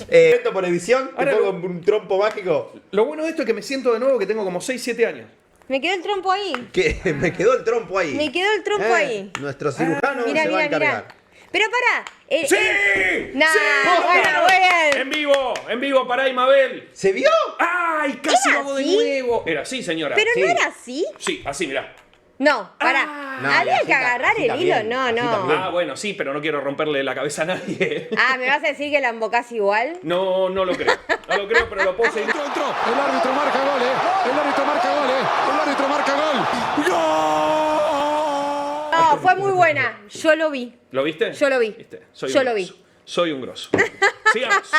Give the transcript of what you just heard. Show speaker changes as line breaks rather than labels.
Esto por edición, te
Ahora
pongo
lo-
un trompo mágico.
Lo bueno de esto es que me siento de nuevo que tengo como 6, 7 años.
Me quedó el trompo ahí.
Que me quedó el trompo ahí.
Me quedó el trompo ahí.
Nuestro cirujano
Mira,
se va a
mira,
encargar.
mira. Pero pará.
¡Sí!
Nah,
¡Sí!
bueno, bueno.
En vivo, pará, Mabel.
¿Se vio?
¡Ay! Casi
¿Era
lo hago de
así?
nuevo. Era así, señora.
Pero
Sí.
no era así.
Sí, así, mirá.
No, pará.
No, y
Había
así
que agarrar
así
el
también,
hilo. No,
así
no.
también.
Ah, bueno, sí, pero no quiero romperle la cabeza a nadie.
Ah, ¿me vas a decir que la embocás igual?
No, no lo creo. No lo creo, pero lo puedo seguir.
Entró. El árbitro marca gol, El árbitro marca gol, El árbitro marca gol. ¡Gol!
No, fue muy buena. Yo lo vi.
¿Lo viste?
Yo lo vi.
¿Viste? Soy
Yo
un
lo
grosso.
vi.
Soy un grosso. Sigamos.